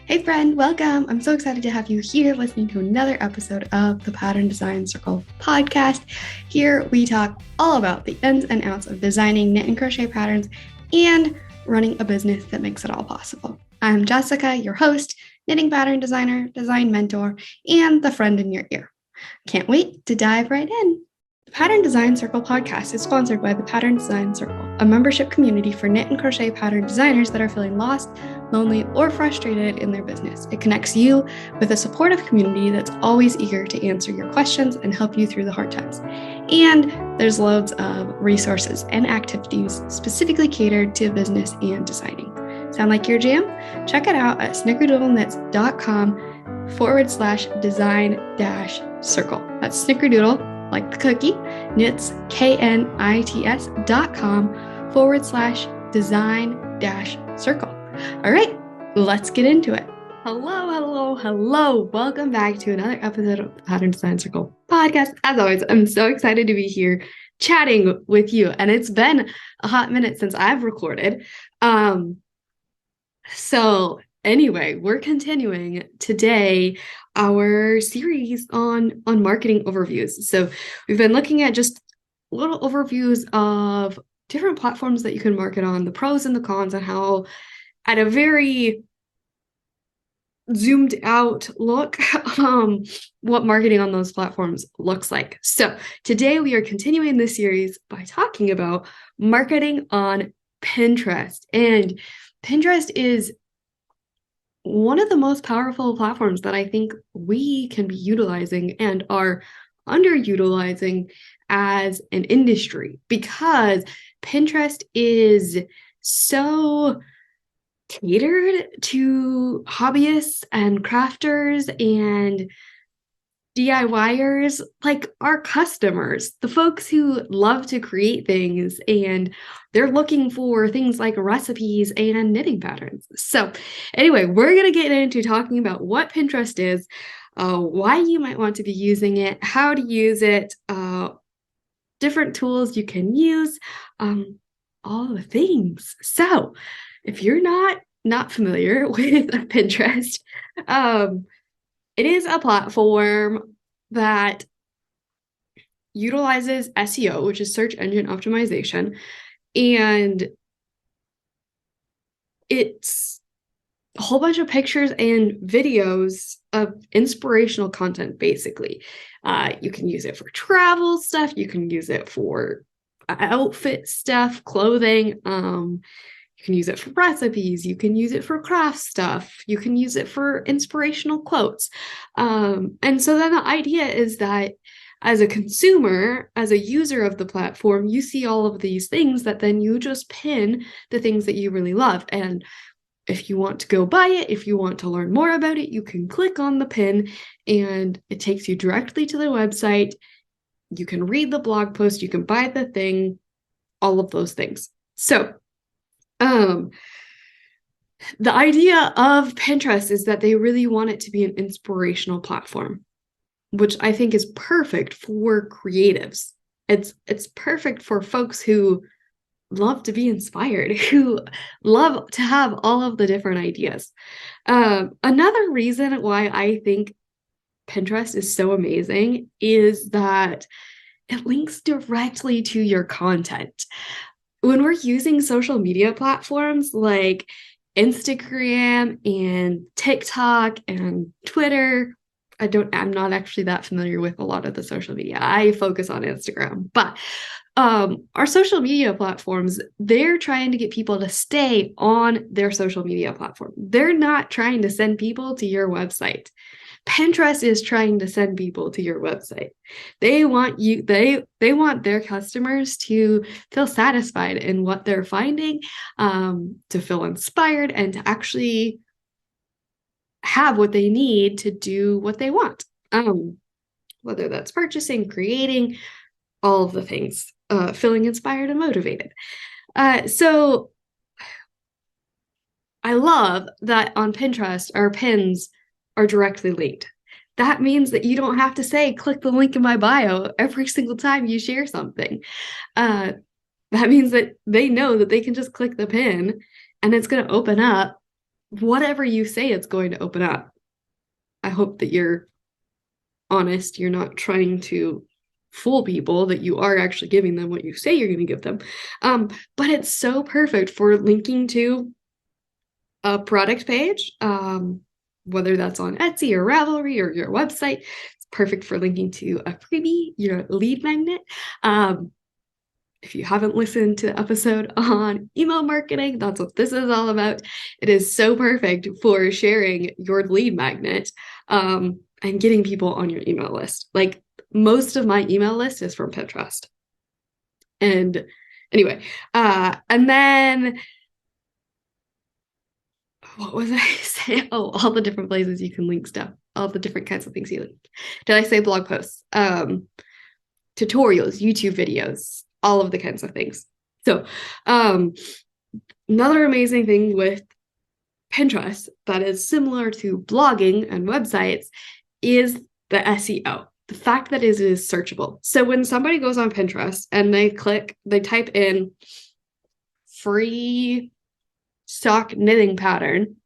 Hey friend, welcome. I'm so excited to have you here listening to another episode of the Pattern Design Circle podcast. Here we talk all about the ins and outs of designing knit and crochet patterns and running a business that makes it all possible. I'm Jessica, your host, knitting pattern designer, design mentor, and the friend in your ear. Can't wait to dive right in. The Pattern Design Circle podcast is sponsored by the Pattern Design Circle, a membership community for knit and crochet pattern designers that are feeling lost, lonely, or frustrated in their business. It connects you with a supportive community that's always eager to answer your questions and help you through the hard times. And there's loads of resources and activities specifically catered to business and designing. Sound like your jam? Check it out at snickerdoodleknits.com/design-circle. That's snickerdoodle, like the cookie, knits, knits.com/design-circle. All right, let's get into it. Hello. Welcome back to another episode of the Pattern Design Circle podcast. As always, I'm so excited to be here chatting with you. And it's been a hot minute since I've recorded. So anyway, we're continuing today our series on marketing overviews. So we've been looking at just little overviews of different platforms that you can market on, the pros and the cons, and how at a very zoomed out look, what marketing on those platforms looks like. So today we are continuing this series by talking about marketing on Pinterest. And Pinterest is one of the most powerful platforms that I think we can be utilizing and are underutilizing as an industry, because Pinterest is so catered to hobbyists and crafters and DIYers, like our customers, the folks who love to create things, and they're looking for things like recipes and knitting patterns. So anyway, we're going to get into talking about what Pinterest is, why you might want to be using it, how to use it, different tools you can use, all the things. So if you're not familiar with Pinterest, it is a platform that utilizes SEO, which is search engine optimization, and it's a whole bunch of pictures and videos of inspirational content, basically. You can use it for travel stuff. You can use it for outfit stuff, clothing. You can use it for recipes. You can use it for craft stuff. You can use it for inspirational quotes. And so then the idea is that as a consumer, as a user of the platform, you see all of these things that then you just pin the things that you really love. And if you want to go buy it, if you want to learn more about it, you can click on the pin and it takes you directly to the website. You can read the blog post, you can buy the thing, all of those things. So the idea of Pinterest is that they really want it to be an inspirational platform, which I think is perfect for creatives. It's perfect for folks who love to be inspired, who love to have all of the different ideas. Another reason why I think Pinterest is so amazing is that it links directly to your content. When we're using social media platforms like Instagram and TikTok and Twitter, I'm not actually that familiar with a lot of the social media. I focus on Instagram, but our social media platforms, they're trying to get people to stay on their social media platform. They're not trying to send people to your website. Pinterest is trying to send people to your website. They want their customers to feel satisfied in what they're finding, to feel inspired, and to actually have what they need to do what they want. Whether that's purchasing, creating, all of the things, feeling inspired and motivated. So I love that on Pinterest, our pins are directly linked. That means that you don't have to say, click the link in my bio every single time you share something. That means that they know that they can just click the pin and it's going to open up whatever you say, it's going to open up. I hope that you're honest. You're not trying to fool people, that you are actually giving them what you say you're going to give them. But it's so perfect for linking to a product page, whether that's on Etsy or Ravelry or your website. It's perfect for linking to a freebie, your lead magnet. If you haven't listened to the episode on email marketing, that's what this is all about. It is so perfect for sharing your lead magnet and getting people on your email list. Like, most of my email list is from Pinterest. And anyway, and then what was I saying? Oh, all the different places you can link stuff, all the different kinds of things you link. Did I say blog posts? Tutorials, YouTube videos, all of the kinds of things. So another amazing thing with Pinterest that is similar to blogging and websites is the SEO. The fact that it is searchable. So when somebody goes on Pinterest and they type in free sock knitting pattern,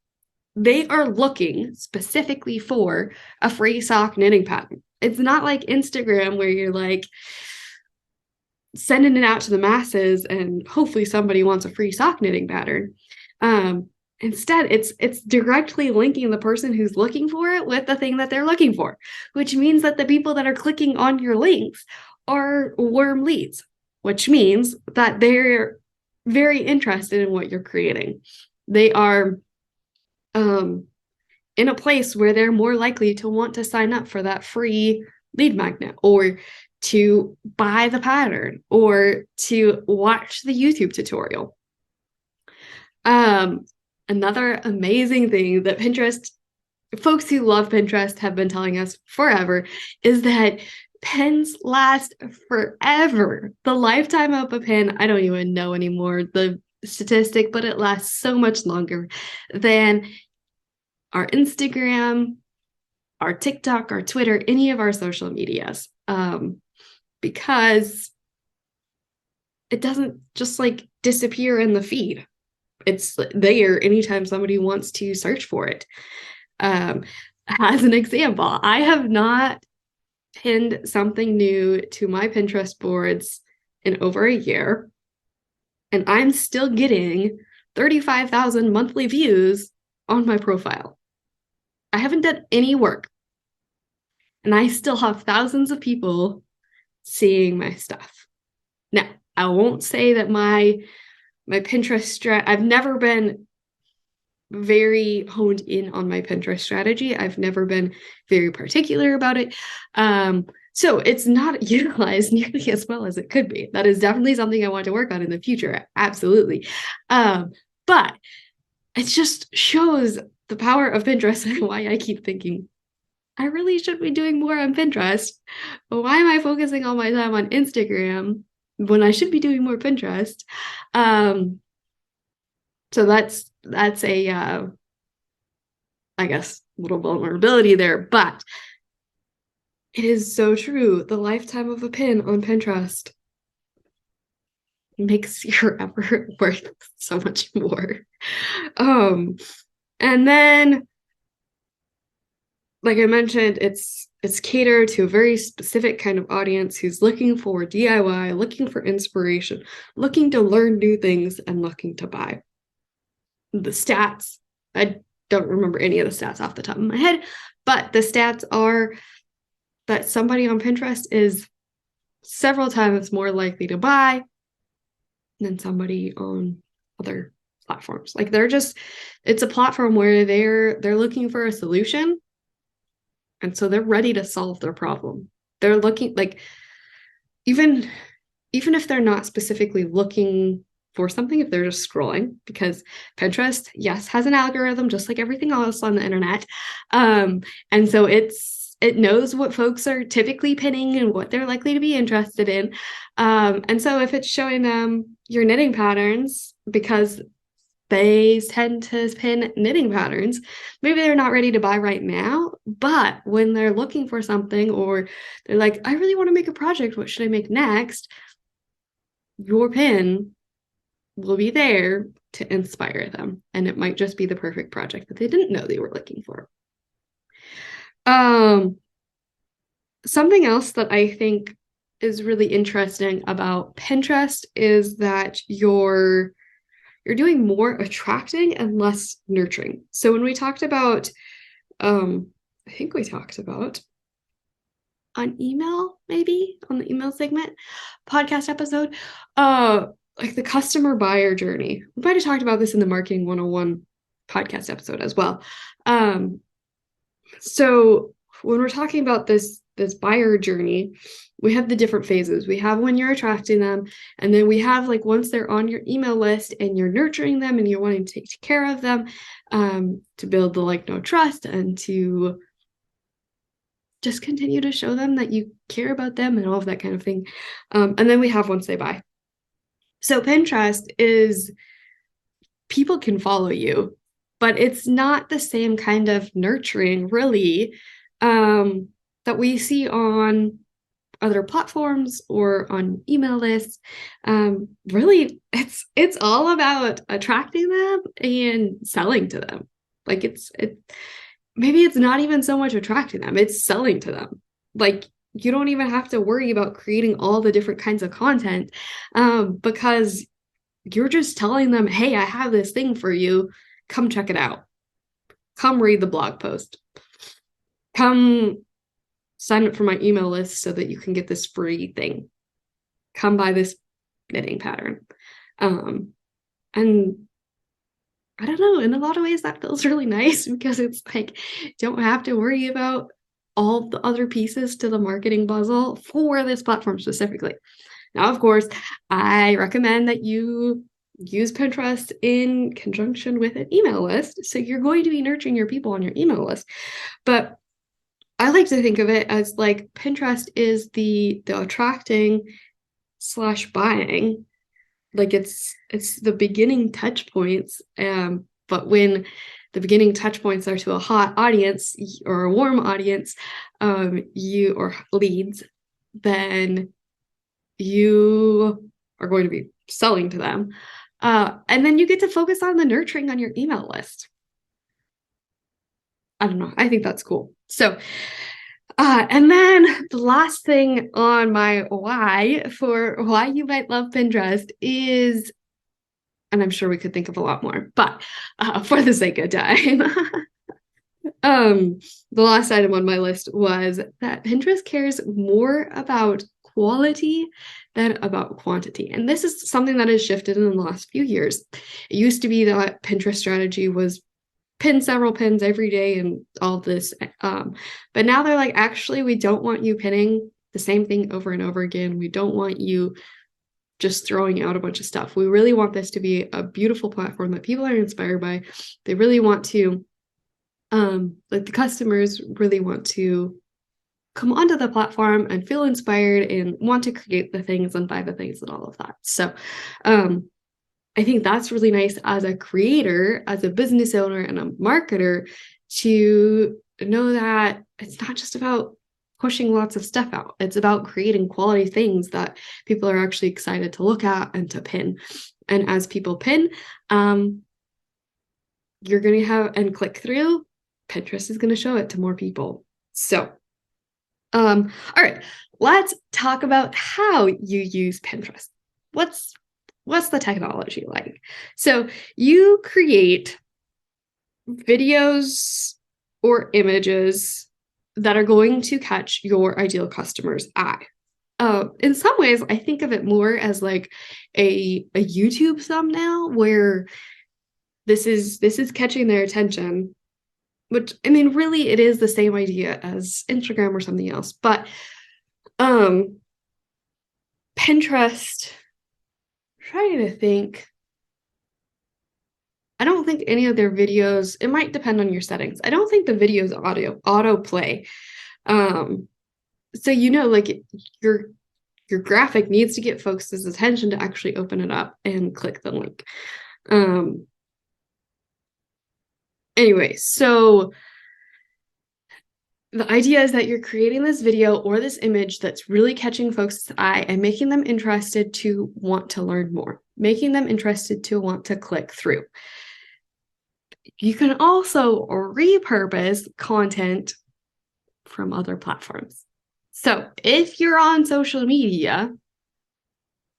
they are looking specifically for a free sock knitting pattern. It's not like Instagram where you're like sending it out to the masses and hopefully somebody wants a free sock knitting pattern. Instead, it's directly linking the person who's looking for it with the thing that they're looking for, which means that the people that are clicking on your links are warm leads, which means that they're very interested in what you're creating. They are in a place where they're more likely to want to sign up for that free lead magnet, or to buy the pattern, or to watch the YouTube tutorial. Another amazing thing that folks who love Pinterest have been telling us forever is that pins last forever. The lifetime of a pin, I don't even know anymore the statistic, but it lasts so much longer than our Instagram, our TikTok, our Twitter, any of our social medias, because it doesn't just like disappear in the feed. It's there anytime somebody wants to search for it. As an example, I have not pinned something new to my Pinterest boards in over a year, and I'm still getting 35,000 monthly views on my profile. I haven't done any work, and I still have thousands of people seeing my stuff. Now, I won't say that my Pinterest I've never been very honed in on my Pinterest strategy. I've never been very particular about it. So it's not utilized nearly as well as it could be. That is definitely something I want to work on in the future. Absolutely. But it just shows the power of Pinterest and why I keep thinking, I really should be doing more on Pinterest. Why am I focusing all my time on Instagram when I should be doing more Pinterest? So that's a I guess little vulnerability there, but it is so true. The lifetime of a pin on Pinterest makes your effort worth so much more. And then, like I mentioned, it's catered to a very specific kind of audience who's looking for DIY, looking for inspiration, looking to learn new things, and looking to buy. The stats, I don't remember any of the stats off the top of my head, but the stats are that somebody on Pinterest is several times more likely to buy than somebody on other platforms. Like it's a platform where they're looking for a solution, and so they're ready to solve their problem. They're looking, like, even if they're not specifically looking for something, if they're just scrolling, because Pinterest, yes, has an algorithm just like everything else on the internet. And so it knows what folks are typically pinning and what they're likely to be interested in. And so if it's showing them your knitting patterns, because they tend to pin knitting patterns, maybe they're not ready to buy right now, but when they're looking for something, or they're like, I really want to make a project, what should I make next? Your pin will be there to inspire them. And it might just be the perfect project that they didn't know they were looking for. Something else that I think is really interesting about Pinterest is that you're doing more attracting and less nurturing. So when we talked about, I think we talked about on email, maybe on the email segment podcast episode, like the customer buyer journey. We might have talked about this in the Marketing 101 podcast episode as well. So when we're talking about this buyer journey, we have the different phases. We have when you're attracting them, and then we have like once they're on your email list and you're nurturing them and you're wanting to take care of them, to build the like, know, trust, and to just continue to show them that you care about them and all of that kind of thing. And then we have once they buy. So Pinterest is, people can follow you, but it's not the same kind of nurturing really that we see on other platforms or on email lists. Really, it's all about attracting them and selling to them. Like maybe it's not even so much attracting them, it's selling to them. Like you don't even have to worry about creating all the different kinds of content, because you're just telling them, hey, I have this thing for you. Come check it out. Come read the blog post. Come sign up for my email list so that you can get this free thing. Come buy this knitting pattern. And I don't know, in a lot of ways that feels really nice because it's like, don't have to worry about all the other pieces to the marketing puzzle for this platform specifically. Now, of course, I recommend that you use Pinterest in conjunction with an email list. So you're going to be nurturing your people on your email list. But I like to think of it as like Pinterest is the attracting / buying. Like it's the beginning touch points. But when the beginning touch points are to a hot audience or a warm audience, you or leads, then you are going to be selling to them. And then you get to focus on the nurturing on your email list. I don't know. I think that's cool. So, and then the last thing on my why for why you might love Pinterest is, and I'm sure we could think of a lot more, but for the sake of time, the last item on my list was that Pinterest cares more about quality than about quantity. And this is something that has shifted in the last few years. It used to be that Pinterest strategy was pin several pins every day and all this. But now they're like, actually, we don't want you pinning the same thing over and over again. We don't want you just throwing out a bunch of stuff. We really want this to be a beautiful platform that people are inspired by. They really want to, like the customers really want to come onto the platform and feel inspired and want to create the things and buy the things and all of that. So, I think that's really nice as a creator, as a business owner and a marketer, to know that it's not just about pushing lots of stuff out. It's about creating quality things that people are actually excited to look at and to pin. And as people pin, you're going to have and click through, Pinterest is going to show it to more people. So, all right, let's talk about how you use Pinterest. What's the technology like? So you create videos or images that are going to catch your ideal customer's eye. In some ways, I think of it more as like a YouTube thumbnail where this is catching their attention, which I mean, really, it is the same idea as Instagram or something else. But Pinterest, trying to think. I don't think any of their videos, it might depend on your settings. I don't think the videos auto play. So like your graphic needs to get folks' attention to actually open it up and click the link. Anyway, so the idea is that you're creating this video or this image that's really catching folks' eye and making them interested to want to learn more, making them interested to want to click through. You can also repurpose content from other platforms. So if you're on social media,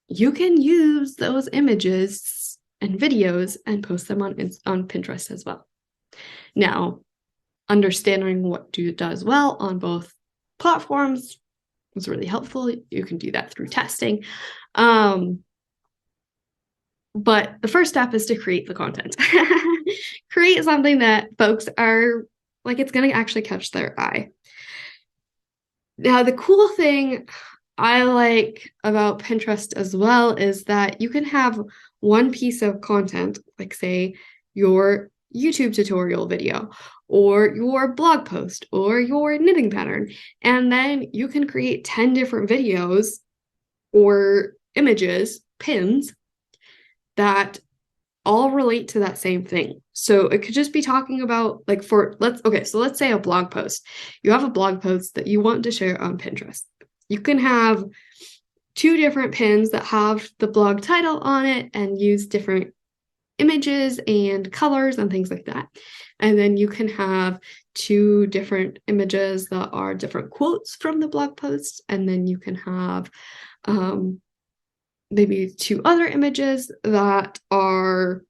you can use those images and videos and post them on Pinterest as well. Now, understanding what does well on both platforms was really helpful. You can do that through testing. But the first step is to create the content. Create something that folks are like, it's going to actually catch their eye. Now, the cool thing I like about Pinterest as well is that you can have one piece of content, like say your YouTube tutorial video or your blog post or your knitting pattern, and then you can create 10 different videos or images, pins, that all relate to that same thing. So it could just be talking about like let's say a blog post. You have a blog post that you want to share on Pinterest. You can have 2 different pins that have the blog title on it and use different images and colors and things like that. And then you can have 2 different images that are different quotes from the blog post. And then you can have maybe 2 other images that are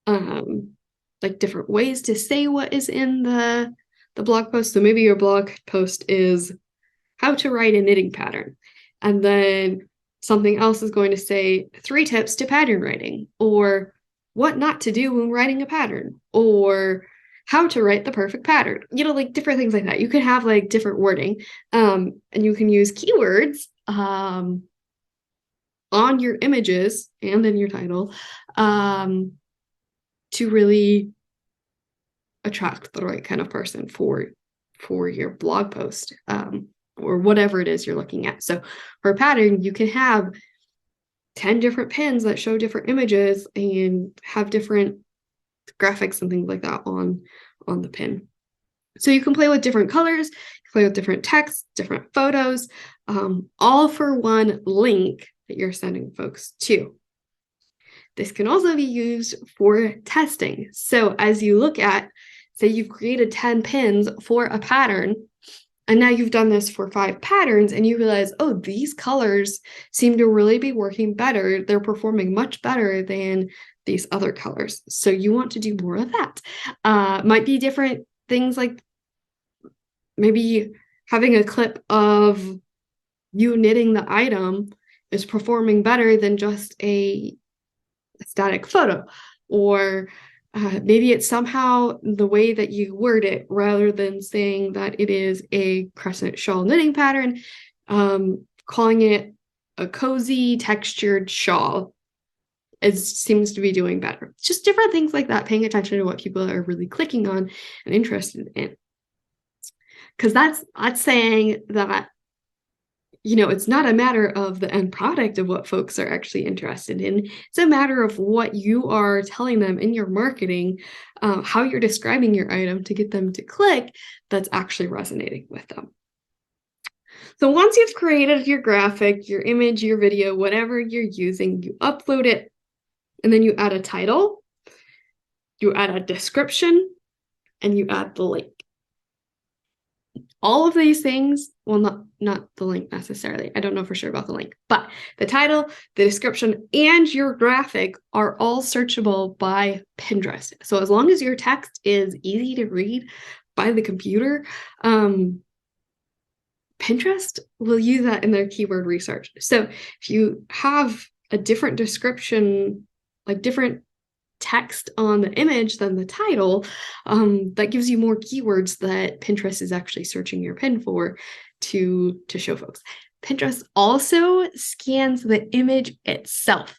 like different ways to say what is in the blog post. So maybe your blog post is how to write a knitting pattern, and then something else is going to say 3 tips to pattern writing, or what not to do when writing a pattern, or how to write the perfect pattern, like different things like that. You could have like different wording, and you can use keywords on your images and in your title to really attract the right kind of person for your blog post or whatever it is you're looking at. So for a pattern, you can have 10 different pins that show different images and have different graphics and things like that on the pin. So you can play with different colors, play with different text, different photos, all for one link that you're sending folks to. This can also be used for testing. So as you look at, say you've created 10 pins for a pattern, and now you've done this for 5 patterns, and you realize, oh, these colors seem to really be working better. They're performing much better than these other colors. So you want to do more of that. Might be different things like maybe having a clip of you knitting the item is performing better than just a static photo, or maybe it's somehow the way that you word it, rather than saying that it is a crescent shawl knitting pattern, calling it a cozy textured shawl. It seems to be doing better. It's just different things like that, paying attention to what people are really clicking on and interested in. Because that's saying that it's not a matter of the end product of what folks are actually interested in. It's a matter of what you are telling them in your marketing, how you're describing your item to get them to click, that's actually resonating with them. So once you've created your graphic, your image, your video, whatever you're using, you upload it, and then you add a title, you add a description, and you add the link. All of these things, well, not the link necessarily. I don't know for sure about the link, but the title, the description, and your graphic are all searchable by Pinterest. So as long as your text is easy to read by the computer, Pinterest will use that in their keyword research. So if you have a different description, like different text on the image than the title, that gives you more keywords that Pinterest is actually searching your pin for to show folks. Pinterest also scans the image itself.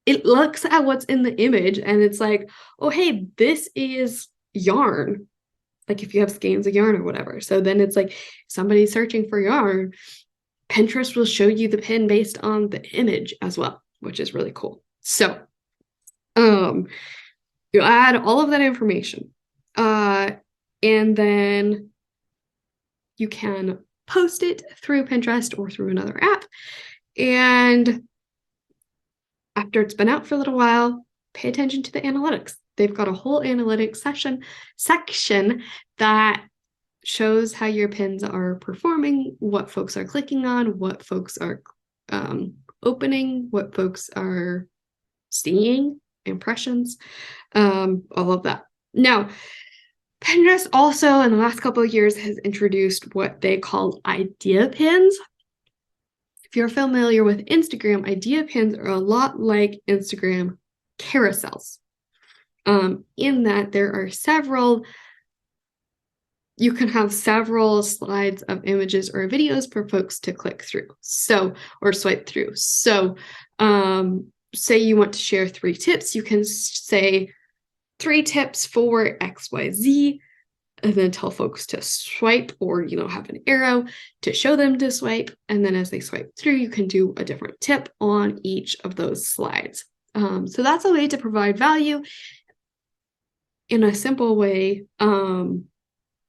It looks at what's in the image and it's like, oh, hey, this is yarn. Like if you have skeins of yarn or whatever. So then it's like somebody's searching for yarn, Pinterest will show you the pin based on the image as well, which is really cool. So you add all of that information. and then you can post it through Pinterest or through another app. And after it's been out for a little while, pay attention to the analytics. They've got a whole analytics section that shows how your pins are performing, what folks are clicking on, what folks are opening, what folks are seeing, impressions, all of that. Now, Pinterest also in the last couple of years has introduced what they call idea pins. If you're familiar with Instagram, idea pins are a lot like Instagram carousels, in that there are you can have several slides of images or videos for folks to click through, or swipe through. So say you want to share 3 tips, you can say 3 tips for XYZ, and then tell folks to swipe, or have an arrow to show them to swipe. And then as they swipe through, you can do a different tip on each of those slides. So that's a way to provide value in a simple way on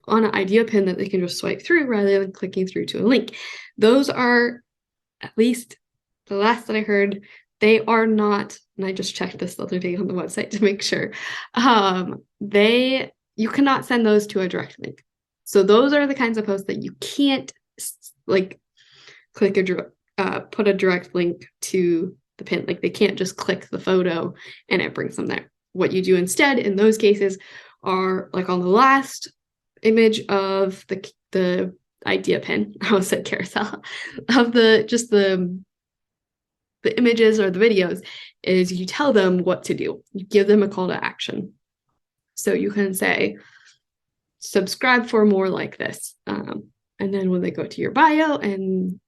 an idea pin that they can just swipe through rather than clicking through to a link. Those are, at least the last that I heard, they are not, and I just checked this the other day on the website to make sure, you cannot send those to a direct link. So those are the kinds of posts that you can't put a direct link to the pin. Like they can't just click the photo and it brings them there. What you do instead in those cases are, like on the last image of the idea pin, I almost said carousel, of the images or the videos, is you tell them what to do. You give them a call to action. So you can say, subscribe for more like this. And then when they go to your bio and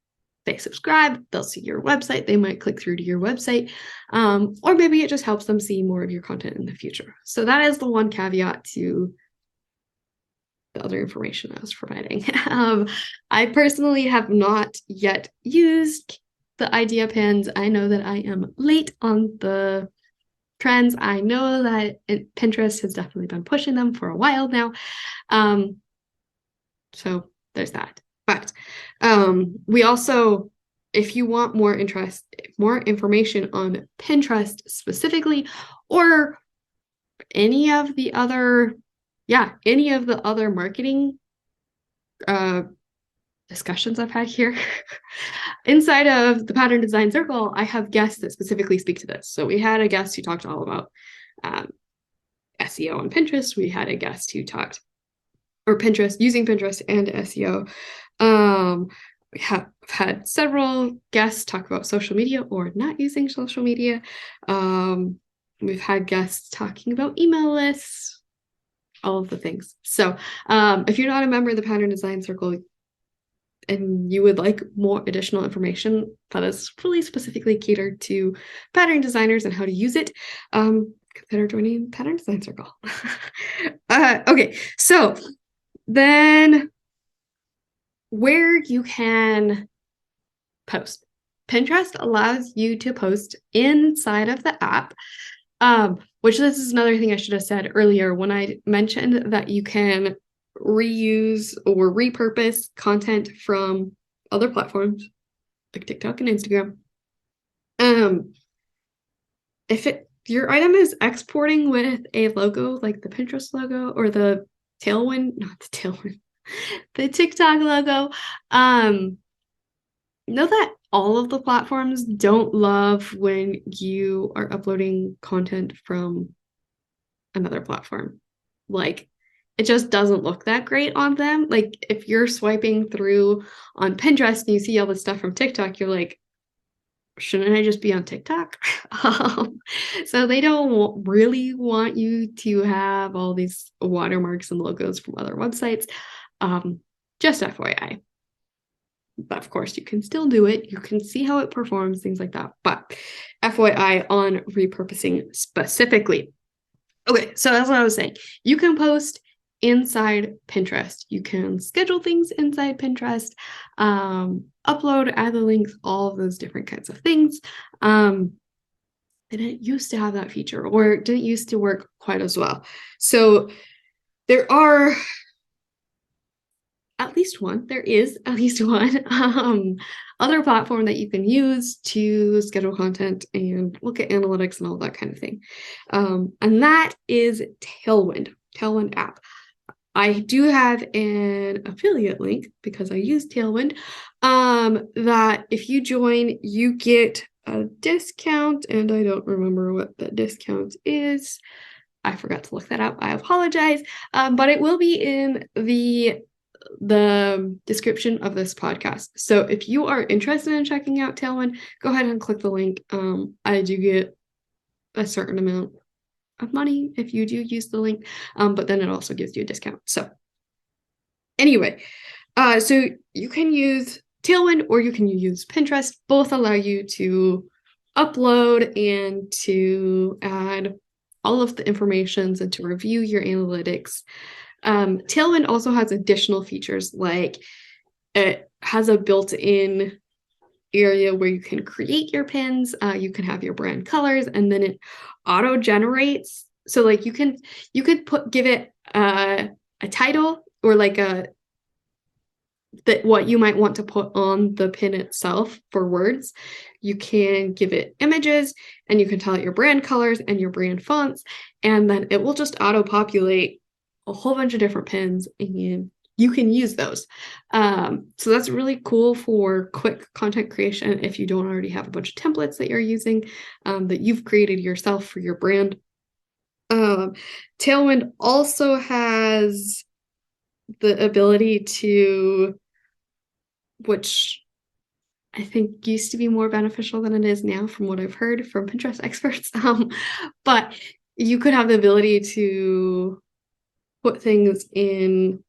they subscribe, they'll see your website. They might click through to your website. Or maybe it just helps them see more of your content in the future. So that is the one caveat to the other information I was providing. I personally have not yet used the idea pins. I know that I am late on the trends. I know that Pinterest has definitely been pushing them for a while now. So there's that. But we also, if you want more information on Pinterest specifically, or any of the other marketing discussions I've had here inside of the Pattern Design Circle, I have guests that specifically speak to this. So we had a guest who talked all about SEO on Pinterest. We had a guest who talked, or Pinterest, using Pinterest and SEO. We have had several guests talk about social media or not using social media. We've had guests talking about email lists, all of the things. So if you're not a member of the Pattern Design Circle and you would like more additional information that is really specifically catered to pattern designers and how to use it, consider joining Pattern Design Circle. Okay, so then where you can post. Pinterest allows you to post inside of the app, which this is another thing I should have said earlier when I mentioned that you can reuse or repurpose content from other platforms like TikTok and Instagram. If your item is exporting with a logo like the Pinterest logo or the the TikTok logo, know that all of the platforms don't love when you are uploading content from another platform. Like, it just doesn't look that great on them. Like, if you're swiping through on Pinterest and you see all this stuff from TikTok, you're like, shouldn't I just be on TikTok? So they don't really want you to have all these watermarks and logos from other websites. Just FYI. But of course, you can still do it. You can see how it performs, things like that. But FYI on repurposing specifically. Okay, so that's what I was saying. You can post inside Pinterest. You can schedule things inside Pinterest, upload, add the links, all of those different kinds of things. It didn't used to have that feature, or it didn't used to work quite as well. So there are at least one. There is at least one other platform that you can use to schedule content and look at analytics and all that kind of thing. And that is Tailwind app. I do have an affiliate link because I use Tailwind, that if you join, you get a discount, and I don't remember what the discount is. I forgot to look that up. I apologize. But it will be in the description of this podcast. So if you are interested in checking out Tailwind, go ahead and click the link. I do get a certain amount of money if you do use the link, but then it also gives you a discount. So anyway, so you can use Tailwind or you can use Pinterest. Both allow you to upload and to add all of the information and to review your analytics. Tailwind also has additional features, like it has a built-in area where you can create your pins. You can have your brand colors, and then it auto generates. So like you could give it a title, or like what you might want to put on the pin itself for words. You can give it images, and you can tell it your brand colors and your brand fonts, and then it will just auto populate a whole bunch of different pins, and you can use those. So that's really cool for quick content creation if you don't already have a bunch of templates that you're using, that you've created yourself for your brand. Tailwind also has the ability to, which I think used to be more beneficial than it is now from what I've heard from Pinterest experts, but you could have the ability to put things in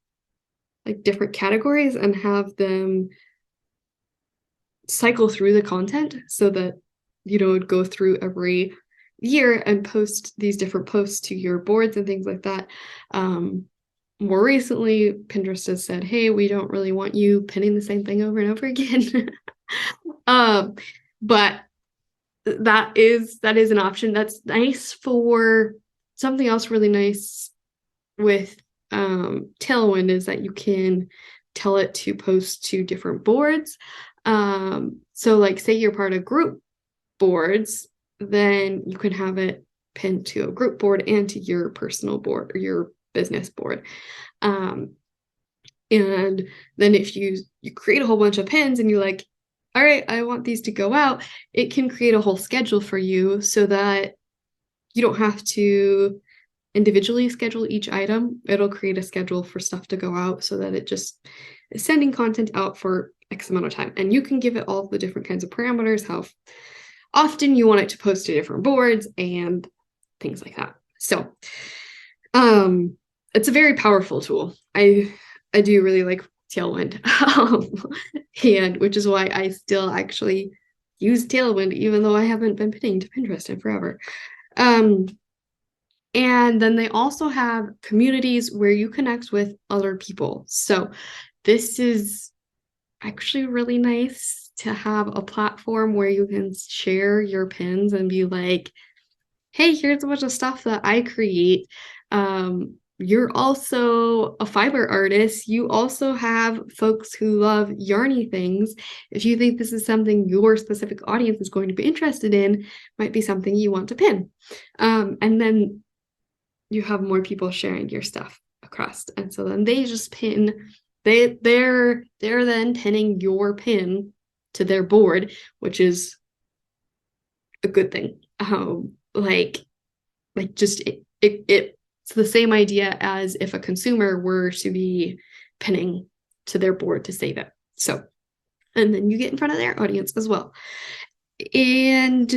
like different categories and have them cycle through the content, so that would go through every year and post these different posts to your boards and things like that. More recently, Pinterest has said, hey, we don't really want you pinning the same thing over and over again. But that is an option. That's nice. For something else really nice with Tailwind is that you can tell it to post to different boards. So like say you're part of group boards, then you can have it pinned to a group board and to your personal board or your business board. And then if you create a whole bunch of pins and you're like, all right, I want these to go out, it can create a whole schedule for you so that you don't have to individually schedule each item. It'll create a schedule for stuff to go out so that it just is sending content out for X amount of time. And you can give it all the different kinds of parameters, how often you want it to post to different boards and things like that. So it's a very powerful tool. I do really like Tailwind, and which is why I still actually use Tailwind, even though I haven't been pinning to Pinterest in forever. And then they also have communities where you connect with other people. So this is actually really nice to have a platform where you can share your pins and be like, hey, here's a bunch of stuff that I create. You're also a fiber artist. You also have folks who love yarny things. If you think this is something your specific audience is going to be interested in, might be something you want to pin. And then you have more people sharing your stuff across. And so then they just pin, they're then pinning your pin to their board, which is a good thing. It's the same idea as if a consumer were to be pinning to their board to save it. So, and then you get in front of their audience as well. And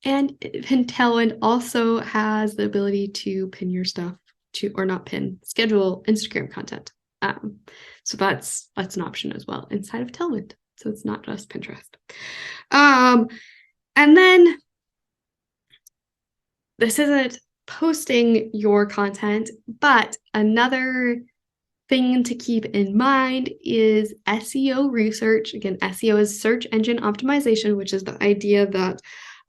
Tailwind also has the ability to pin your stuff to, or not pin, schedule Instagram content. So that's an option as well inside of Tailwind. So it's not just Pinterest. And then this isn't posting your content, but another thing to keep in mind is SEO research. Again, SEO is search engine optimization, which is the idea that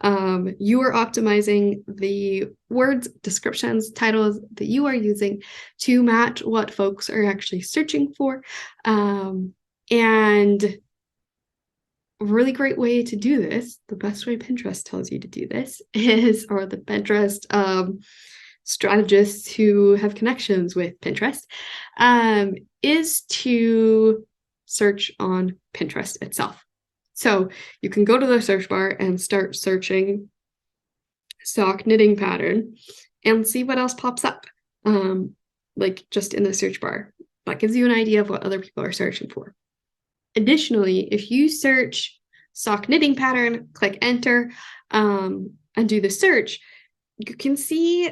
You are optimizing the words, descriptions, titles that you are using to match what folks are actually searching for. And a really great way to do this, the best way Pinterest tells you to do this is, or the Pinterest strategists who have connections with Pinterest, is to search on Pinterest itself. So you can go to the search bar and start searching sock knitting pattern and see what else pops up, like just in the search bar. That gives you an idea of what other people are searching for. Additionally, if you search sock knitting pattern, click enter, and do the search, you can see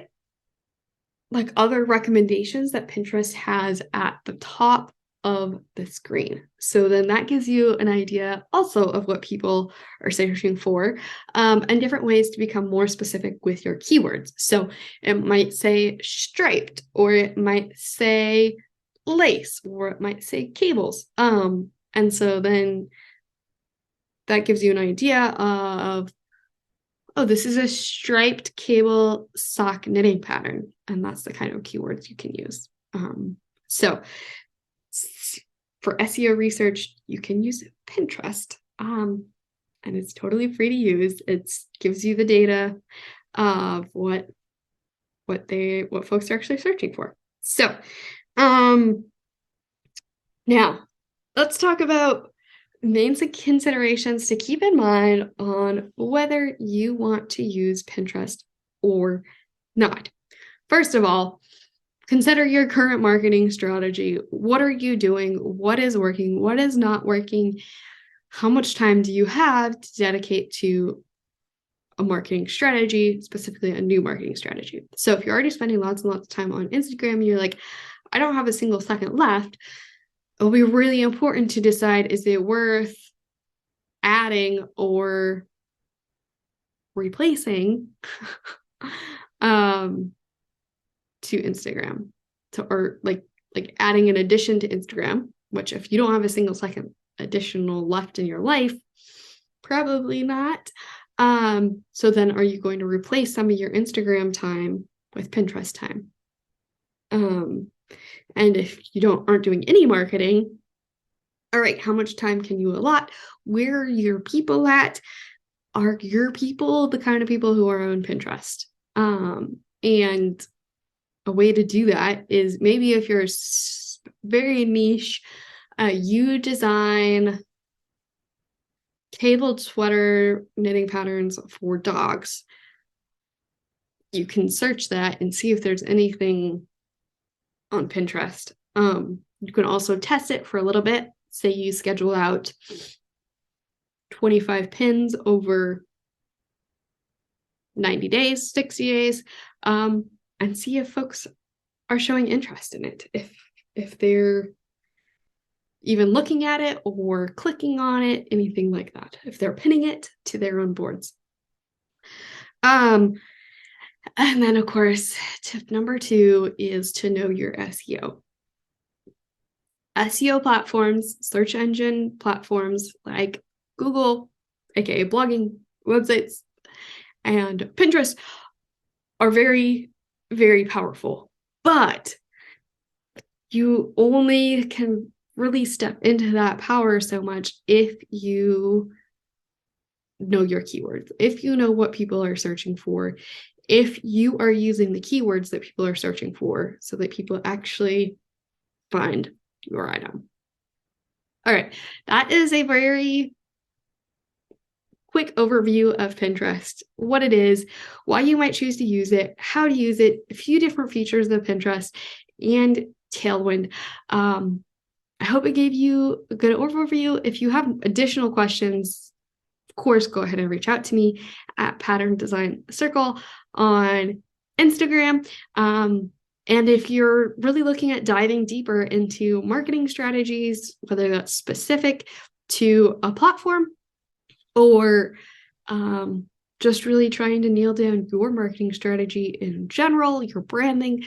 like other recommendations that Pinterest has at the top of the screen. So then that gives you an idea also of what people are searching for, and different ways to become more specific with your keywords. So it might say striped, or it might say lace, or it might say cables. And so then that gives you an idea of, oh, this is a striped cable sock knitting pattern. And that's the kind of keywords you can use. So for SEO research, you can use Pinterest. And it's totally free to use. It gives you the data of what folks are actually searching for. So now let's talk about main considerations to keep in mind on whether you want to use Pinterest or not. First of all, consider your current marketing strategy. What are you doing? What is working? What is not working? How much time do you have to dedicate to a marketing strategy, specifically a new marketing strategy? So if you're already spending lots and lots of time on Instagram, and you're like, I don't have a single second left, it'll be really important to decide, is it worth adding or replacing to Instagram, or like adding an addition to Instagram, which if you don't have a single second additional left in your life, probably not. So then are you going to replace some of your Instagram time with Pinterest time? And if you aren't doing any marketing, all right, how much time can you allot? Where are your people at? Are your people the kind of people who are on Pinterest? And a way to do that is, maybe if you're very niche, you design cabled sweater knitting patterns for dogs. You can search that and see if there's anything on Pinterest. You can also test it for a little bit. Say you schedule out 25 pins over 90 days, 60 days, and see if folks are showing interest in it. If they're even looking at it or clicking on it, anything like that. If they're pinning it to their own boards. And then, of course, tip number 2 is to know your SEO. SEO platforms, search engine platforms like Google, aka blogging websites, and Pinterest are very, very powerful. But you only can really step into that power so much if you know your keywords, if you know what people are searching for, if you are using the keywords that people are searching for so that people actually find your item. All right, that is a very quick overview of Pinterest, what it is, why you might choose to use it, how to use it, a few different features of Pinterest, and Tailwind. I hope it gave you a good overview. If you have additional questions, of course, go ahead and reach out to me at Pattern Design Circle on Instagram. And if you're really looking at diving deeper into marketing strategies, whether that's specific to a platform or just really trying to nail down your marketing strategy in general, your branding,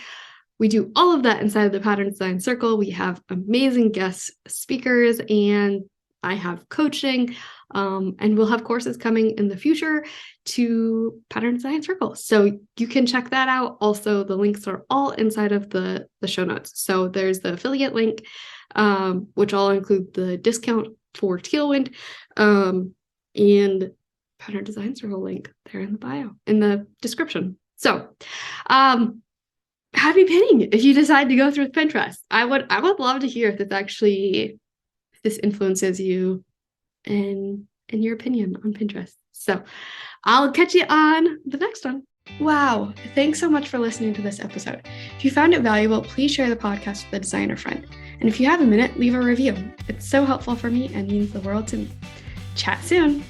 we do all of that inside of the Pattern Design Circle. We have amazing guest speakers, and I have coaching, and we'll have courses coming in the future to Pattern Design Circle. So you can check that out. Also, the links are all inside of the show notes. So there's the affiliate link, which I'll include the discount for Tealwind, and Pattern Design Circle link there in the bio, in the description. So, happy pinning if you decide to go through Pinterest. I would love to hear if this influences you in your opinion on Pinterest. So I'll catch you on the next one. Wow, thanks so much for listening to this episode. If you found it valuable, please share the podcast with a designer friend. And if you have a minute, leave a review. It's so helpful for me and means the world to me. Chat soon.